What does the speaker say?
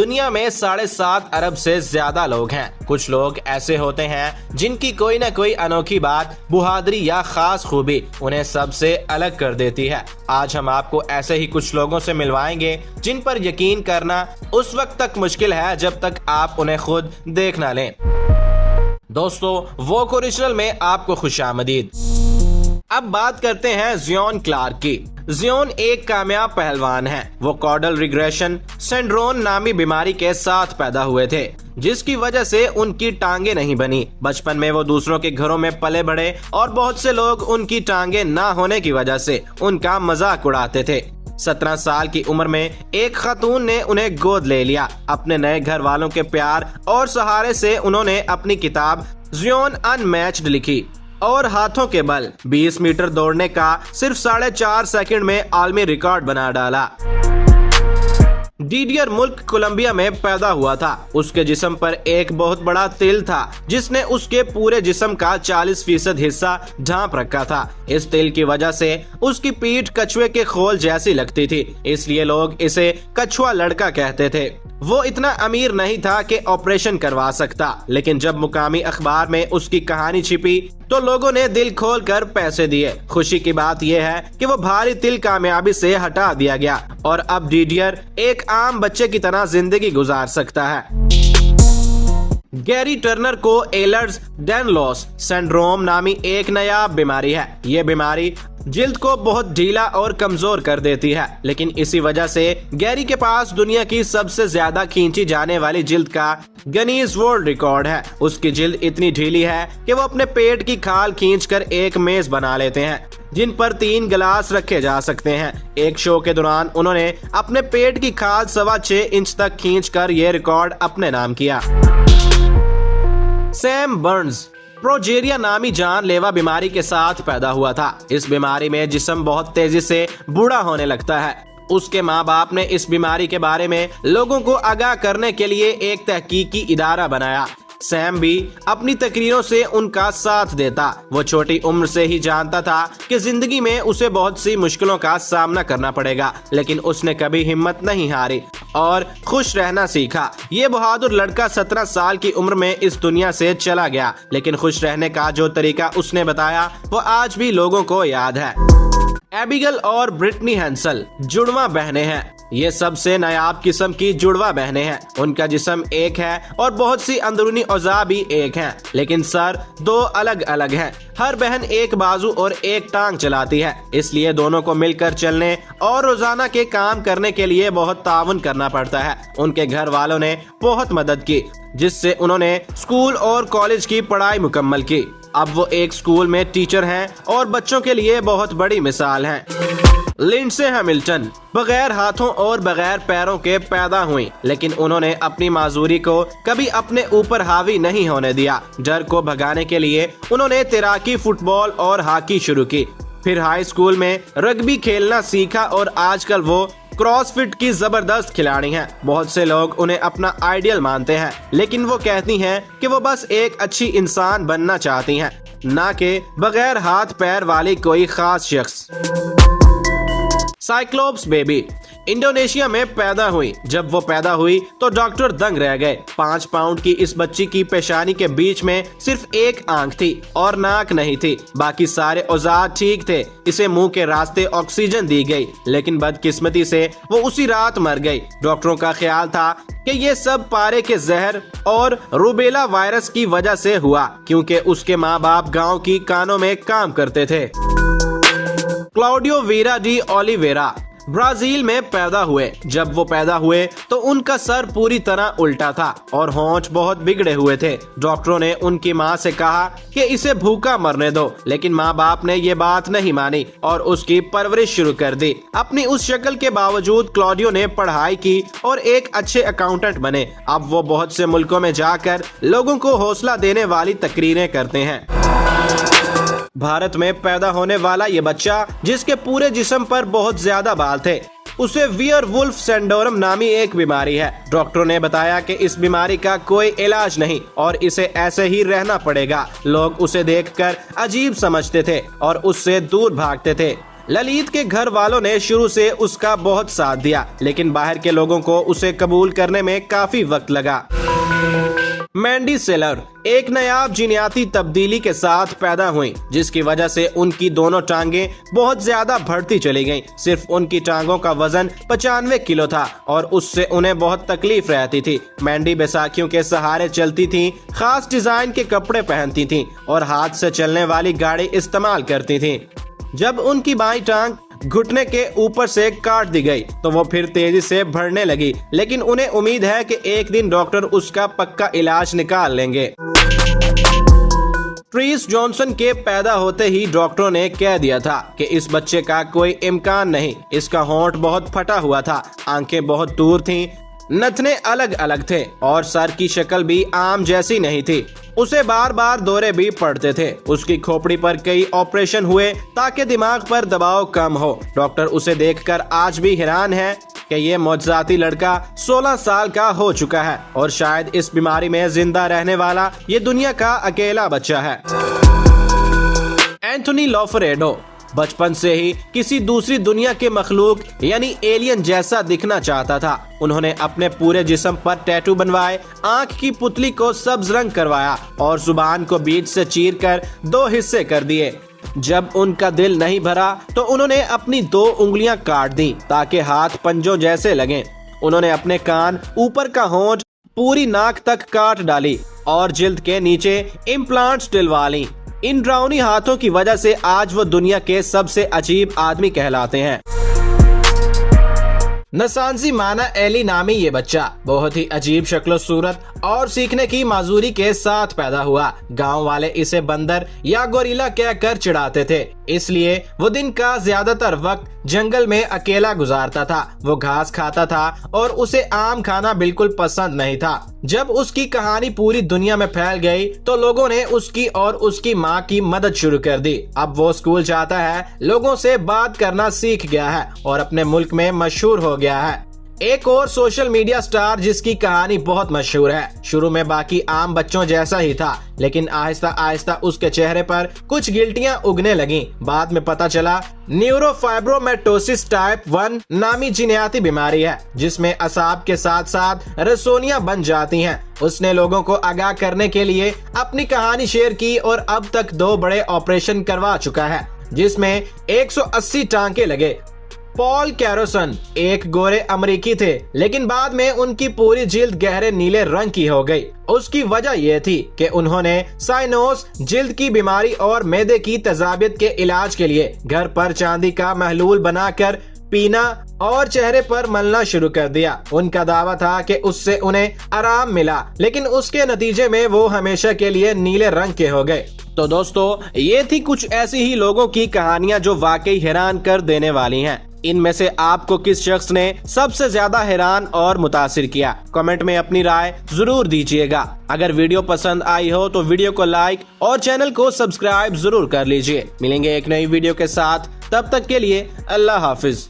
दुनिया में 7.5 अरब से ज्यादा लोग हैं। कुछ लोग ऐसे होते हैं जिनकी कोई न कोई अनोखी बात, बुहादरी या खास खूबी उन्हें सबसे अलग कर देती है। आज हम आपको ऐसे ही कुछ लोगों से मिलवाएंगे जिन पर यकीन करना उस वक्त तक मुश्किल है जब तक आप उन्हें खुद देख ना लें। दोस्तों, वोक ओरिजिनल में आपको खुशामदीद। अब बात करते हैं जियोन क्लार्क की। जियोन एक कामयाब पहलवान हैं। वो कॉर्डल रिग्रेशन सिंड्रोम नामी बीमारी के साथ पैदा हुए थे, जिसकी वजह से उनकी टांगे नहीं बनी। बचपन में वो दूसरों के घरों में पले बढ़े और बहुत से लोग उनकी टांगे ना होने की वजह से उनका मजाक उड़ाते थे। 17 साल की उम्र में एक खातून ने उन्हें गोद ले लिया। अपने नए घर वालों के प्यार और सहारे से उन्होंने अपनी किताब जियोन अनमैच्ड लिखी और हाथों के बल 20 मीटर दौड़ने का सिर्फ 4.5 सेकंड में आलमी रिकॉर्ड बना डाला। डीडियर मुल्क कोलंबिया में पैदा हुआ था। उसके जिस्म पर एक बहुत बड़ा तिल था जिसने उसके पूरे जिस्म का 40% हिस्सा ढांप रखा था। इस तिल की वजह से उसकी पीठ कछुए के खोल जैसी लगती थी, इसलिए लोग इसे कछुआ लड़का कहते थे। वो इतना अमीर नहीं था कि ऑपरेशन करवा सकता, लेकिन जब मुकामी अखबार में उसकी कहानी छिपी तो लोगों ने दिल खोल कर पैसे दिए। खुशी की बात यह है कि वो भारी तिल कामयाबी से हटा दिया गया और अब डीडियर एक आम बच्चे की तरह जिंदगी गुजार सकता है। गैरी टर्नर को एलर्स-डायनलोस सिंड्रोम नामी एक नायाब बीमारी है। ये बीमारी जिल्द को बहुत ढीला और कमजोर कर देती है, लेकिन इसी वजह से गैरी के पास दुनिया की सबसे ज्यादा खींची जाने वाली जिल्द का गिनीज वर्ल्ड रिकॉर्ड है। उसकी जिल्द इतनी ढीली है कि वो अपने पेट की खाल खींचकर एक मेज बना लेते हैं जिन पर 3 गिलास रखे जा सकते हैं। एक शो के दौरान उन्होंने अपने पेट की खाल 6.25 इंच तक खींचकर ये रिकॉर्ड अपने नाम किया। सैम बर्न्स प्रोजेरिया नामी जानलेवा बीमारी के साथ पैदा हुआ था। इस बीमारी में जिस्म बहुत तेजी से बूढ़ा होने लगता है। उसके माँ बाप ने इस बीमारी के बारे में लोगों को आगाह करने के लिए एक तहकीकी इदारा बनाया। सैम भी अपनी तकरीरों से उनका साथ देता। वो छोटी उम्र से ही जानता था कि जिंदगी में उसे बहुत सी मुश्किलों का सामना करना पड़ेगा, लेकिन उसने कभी हिम्मत नहीं हारी और खुश रहना सीखा। ये बहादुर लड़का 17 साल की उम्र में इस दुनिया से चला गया, लेकिन खुश रहने का जो तरीका उसने बताया वो आज भी लोगों को याद है। एबिगेल और ब्रिटनी हैंसल जुड़वा बहनें हैं। ये सबसे नायाब किस्म की जुड़वा बहनें हैं। उनका जिस्म एक है और बहुत सी अंदरूनी औज़ा भी एक हैं, लेकिन सर 2 अलग अलग हैं। हर बहन एक बाजू और एक टांग चलाती है, इसलिए दोनों को मिलकर चलने और रोजाना के काम करने के लिए बहुत ताउन करना पड़ता है। उनके घर वालों ने बहुत मदद की, जिससे उन्होंने स्कूल और कॉलेज की पढ़ाई मुकम्मल की। अब वो एक स्कूल में टीचर हैं और बच्चों के लिए बहुत बड़ी मिसाल हैं। लिंडसे हैमिल्टन बगैर हाथों और बगैर पैरों के पैदा हुई, लेकिन उन्होंने अपनी माजूरी को कभी अपने ऊपर हावी नहीं होने दिया। डर को भगाने के लिए उन्होंने तैराकी, फुटबॉल और हॉकी शुरू की। फिर हाई स्कूल में रग्बी खेलना सीखा और आजकल वो क्रॉसफिट की जबरदस्त खिलाड़ी हैं। बहुत से लोग उन्हें अपना आइडियल मानते हैं, लेकिन वो कहती हैं कि वो बस एक अच्छी इंसान बनना चाहती हैं, ना कि बगैर हाथ पैर वाली कोई खास शख्स। साइक्लोप्स बेबी इंडोनेशिया में पैदा हुई। जब वो पैदा हुई तो डॉक्टर दंग रह गए। 5 पाउंड की इस बच्ची की पेशानी के बीच में सिर्फ एक आंख थी और नाक नहीं थी। बाकी सारे औजार ठीक थे। इसे मुंह के रास्ते ऑक्सीजन दी गई, लेकिन बदकिस्मती से वो उसी रात मर गई। डॉक्टरों का ख्याल था कि ये सब पारे के जहर और रूबेला वायरस की वजह से हुआ, क्योंकि उसके माँ बाप गाँव की कानों में काम करते थे। क्लाउडियो वीरा डी ओलिवेरा ब्राजील में पैदा हुए। जब वो पैदा हुए तो उनका सर पूरी तरह उल्टा था और होंठ बहुत बिगड़े हुए थे। डॉक्टरों ने उनकी माँ से कहा कि इसे भूखा मरने दो, लेकिन माँ बाप ने ये बात नहीं मानी और उसकी परवरिश शुरू कर दी। अपनी उस शक्ल के बावजूद क्लॉडियो ने पढ़ाई की और एक अच्छे अकाउंटेंट बने। अब वो बहुत से मुल्कों में जाकर लोगों को हौसला देने वाली तकरीरें करते हैं। भारत में पैदा होने वाला ये बच्चा, जिसके पूरे जिस्म पर बहुत ज्यादा बाल थे, उसे वियरवुल्फ सिंड्रोम नामी एक बीमारी है। डॉक्टरों ने बताया कि इस बीमारी का कोई इलाज नहीं और इसे ऐसे ही रहना पड़ेगा। लोग उसे देखकर अजीब समझते थे और उससे दूर भागते थे, ललित के घर वालों ने शुरू से उसका बहुत साथ दिया, लेकिन बाहर के लोगों को उसे कबूल करने में काफी वक्त लगा। मैंडी सेलर एक नायाब जीनियाती तब्दीली के साथ पैदा हुई, जिसकी वजह से उनकी दोनों टांगें बहुत ज्यादा बढ़ती चली गईं। सिर्फ उनकी टांगों का वजन 95 किलो था और उससे उन्हें बहुत तकलीफ रहती थी। मैंडी बैसाखियों के सहारे चलती थी, खास डिजाइन के कपड़े पहनती थी और हाथ से चलने वाली गाड़ी इस्तेमाल करती थी। जब उनकी बाईं टांग घुटने के ऊपर से काट दी गई तो वो फिर तेजी से बढ़ने लगी, लेकिन उन्हें उम्मीद है कि एक दिन डॉक्टर उसका पक्का इलाज निकाल लेंगे। ट्रीस जॉनसन के पैदा होते ही डॉक्टरों ने कह दिया था कि इस बच्चे का कोई इम्कान नहीं। इसका होंठ बहुत फटा हुआ था, आंखें बहुत दूर थीं, नथने अलग अलग थे और सर की शक्ल भी आम जैसी नहीं थी। उसे बार बार दौरे भी पड़ते थे। उसकी खोपड़ी पर कई ऑपरेशन हुए ताकि दिमाग पर दबाव कम हो। डॉक्टर उसे देखकर आज भी हैरान है कि ये मौजूदाती लड़का 16 साल का हो चुका है और शायद इस बीमारी में जिंदा रहने वाला ये दुनिया का अकेला बच्चा है। एंथोनी लॉफरेडो बचपन से ही किसी दूसरी दुनिया के मखलूक यानी एलियन जैसा दिखना चाहता था। उन्होंने अपने पूरे जिस्म पर टैटू बनवाए, आंख की पुतली को सब्ज रंग करवाया और जुबान को बीच से चीरकर 2 हिस्से कर दिए। जब उनका दिल नहीं भरा तो उन्होंने अपनी 2 उंगलियां काट दी ताकि हाथ पंजों जैसे लगें। उन्होंने अपने कान, ऊपर का होंठ, पूरी नाक तक काट डाली और जिल्द के नीचे इम्प्लांट्स डलवा ली। इन ड्राउनी हाथों की वजह से आज वो दुनिया के सबसे अजीब आदमी कहलाते हैं। नसांसी माना एली नामी ये बच्चा बहुत ही अजीब शक्लो सूरत और सीखने की माजूरी के साथ पैदा हुआ। गांव वाले इसे बंदर या गोरिल्ला कहकर चिढ़ाते थे, इसलिए वो दिन का ज्यादातर वक्त जंगल में अकेला गुजारता था। वो घास खाता था और उसे आम खाना बिल्कुल पसंद नहीं था। जब उसकी कहानी पूरी दुनिया में फैल गई तो लोगों ने उसकी और उसकी माँ की मदद शुरू कर दी। अब वो स्कूल जाता है, लोगों से बात करना सीख गया है और अपने मुल्क में मशहूर हो गया है। एक और सोशल मीडिया स्टार जिसकी कहानी बहुत मशहूर है। शुरू में बाकी आम बच्चों जैसा ही था, लेकिन आहिस्ता आहिस्ता उसके चेहरे पर कुछ गिल्टियां उगने लगीं। बाद में पता चला न्यूरोफाइब्रोमेटोसिस टाइप 1 नामी जीनियाती बीमारी है, जिसमें असाब के साथ साथ रसोनियां बन जाती हैं। उसने लोगों को आगाह करने के लिए अपनी कहानी शेयर की और अब तक 2 बड़े ऑपरेशन करवा चुका है, जिसमें 180 टांके लगे। पॉल कैरोसन एक गोरे अमेरिकी थे, लेकिन बाद में उनकी पूरी जिल्द गहरे नीले रंग की हो गई। उसकी वजह यह थी कि उन्होंने साइनोस, जिल्द की बीमारी और मैदे की तेजाबियत के इलाज के लिए घर पर चांदी का महलूल बनाकर पीना और चेहरे पर मलना शुरू कर दिया। उनका दावा था कि उससे उन्हें आराम मिला, लेकिन उसके नतीजे में वो हमेशा के लिए नीले रंग के हो गए। तो दोस्तों, ये थी कुछ ऐसी ही लोगों की कहानियां जो वाकई हैरान कर देने वाली हैं। इनमें से आपको किस शख्स ने सबसे ज्यादा हैरान और मुतासिर किया? कमेंट में अपनी राय जरूर दीजिएगा। अगर वीडियो पसंद आई हो तो वीडियो को लाइक और चैनल को सब्सक्राइब जरूर कर लीजिए। मिलेंगे एक नई वीडियो के साथ, तब तक के लिए अल्लाह हाफिज।